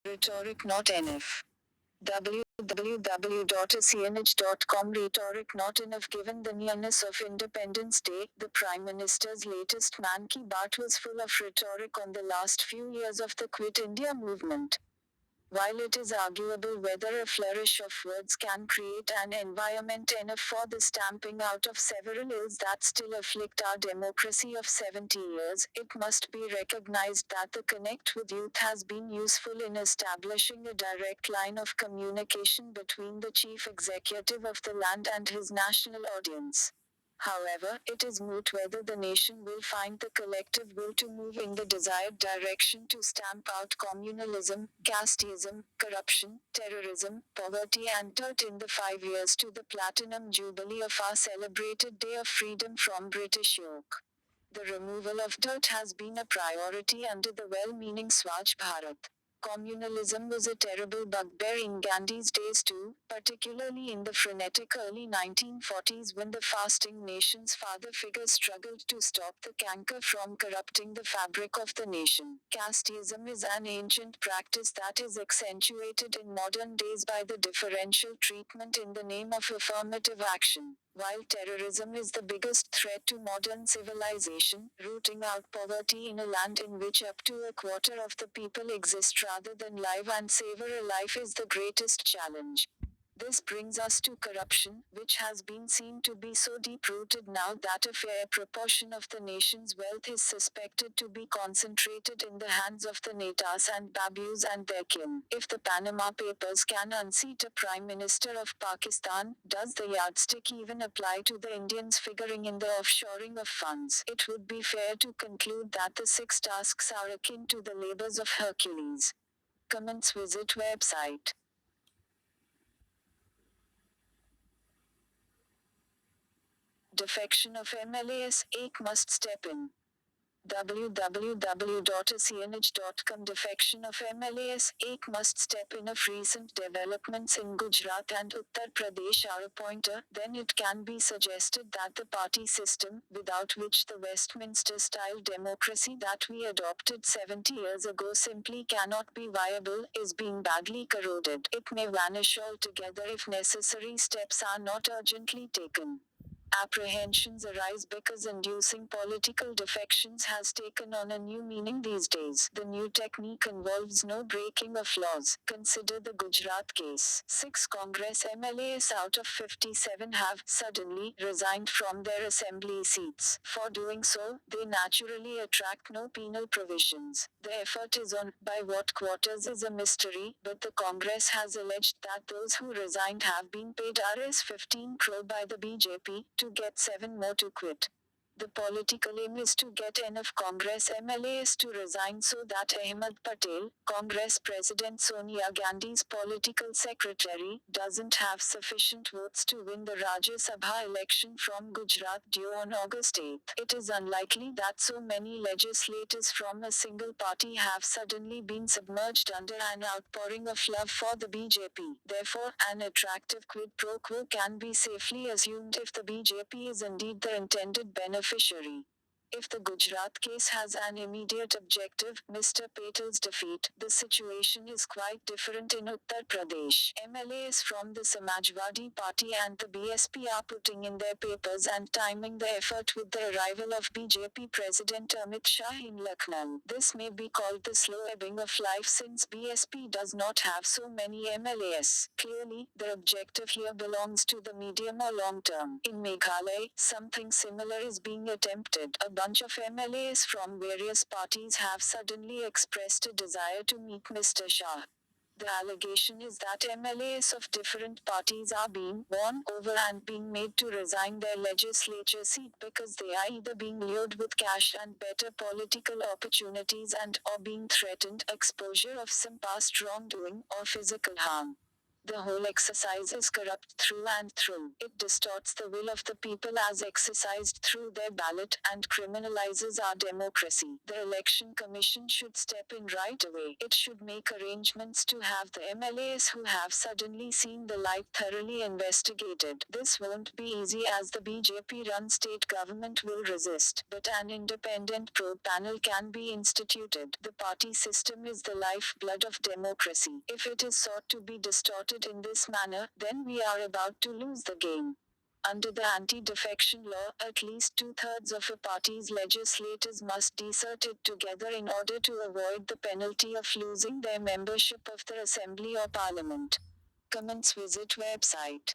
Rhetoric.nf www.cnh.com Rhetoric.nf Given the nearness of Independence Day, the Prime Minister's latest Man Ki Baat was full of rhetoric on the last few years of the Quit India movement. While it is arguable whether a flourish of words can create an environment enough for the stamping out of several ills that still afflict our democracy of 70 years, it must be recognized that the Connect with Youth has been useful in establishing a direct line of communication between the chief executive of the land and his national audience. However, it is moot whether the nation will find the collective will to move in the desired direction to stamp out communalism, casteism, corruption, terrorism, poverty and dirt in the 5 years to the platinum jubilee of our celebrated Day of Freedom from British yoke. The removal of dirt has been a priority under the well-meaning Swachh Bharat. Communalism was a terrible bugbear in Gandhi's days too, particularly in the frenetic early 1940s when the fasting nation's father figures struggled to stop the canker from corrupting the fabric of the nation. Casteism is an ancient practice that is accentuated in modern days by the differential treatment in the name of affirmative action. While terrorism is the biggest threat to modern civilization, rooting out poverty in a land in which up to a quarter of the people exist rather than live and savor a life is the greatest challenge. This brings us to corruption, which has been seen to be so deep-rooted now that a fair proportion of the nation's wealth is suspected to be concentrated in the hands of the Netas and Babus and their kin. If the Panama Papers can unseat a Prime Minister of Pakistan, does the yardstick even apply to the Indians figuring in the offshoring of funds? It would be fair to conclude that the 6 tasks are akin to the labors of Hercules. Comments. Visit website. Defection of MLAs, Ek must step in. www.cnh.com Defection of MLAs, Ek must step in. If recent developments in Gujarat and Uttar Pradesh are a pointer, then it can be suggested that the party system, without which the Westminster-style democracy that we adopted 70 years ago simply cannot be viable, is being badly corroded. It may vanish altogether if necessary steps are not urgently taken. Apprehensions arise because inducing political defections has taken on a new meaning these days. The new technique involves no breaking of laws. Consider the Gujarat case. 6 Congress MLAs out of 57 have suddenly resigned from their assembly seats. For doing so, they naturally attract no penal provisions. The effort is on, by what quarters is a mystery, but the Congress has alleged that those who resigned have been paid Rs 15 crore by the BJP, to get 7 more to quit. The political aim is to get enough Congress MLAs to resign so that Ahmed Patel, Congress President Sonia Gandhi's political secretary, doesn't have sufficient votes to win the Rajya Sabha election from Gujarat due on August 8. It is unlikely that so many legislators from a single party have suddenly been submerged under an outpouring of love for the BJP. Therefore, an attractive quid pro quo can be safely assumed if the BJP is indeed the intended beneficiary. If the Gujarat case has an immediate objective, Mr. Patel's defeat, the situation is quite different in Uttar Pradesh. MLAs from the Samajwadi Party and the BSP are putting in their papers and timing the effort with the arrival of BJP President Amit Shah in Lucknow. This may be called the slow ebbing of life since BSP does not have so many MLAs. Clearly, the objective here belongs to the medium or long term. In Meghalaya, something similar is being attempted. A bunch of MLAs from various parties have suddenly expressed a desire to meet Mr. Shah. The allegation is that MLAs of different parties are being won over and being made to resign their legislature seat because they are either being lured with cash and better political opportunities and or being threatened exposure of some past wrongdoing or physical harm. The whole exercise is corrupt through and through. It distorts the will of the people as exercised through their ballot and criminalizes our democracy. The Election Commission should step in right away. It should make arrangements to have the MLAs who have suddenly seen the light thoroughly investigated. This won't be easy as the BJP-run state government will resist, but an independent probe panel can be instituted. The party system is the lifeblood of democracy. If it is sought to be distorted in this manner, then we are about to lose the game. Under the anti-defection law, at least two-thirds of a party's legislators must desert it together in order to avoid the penalty of losing their membership of the assembly or parliament. Comments visit website.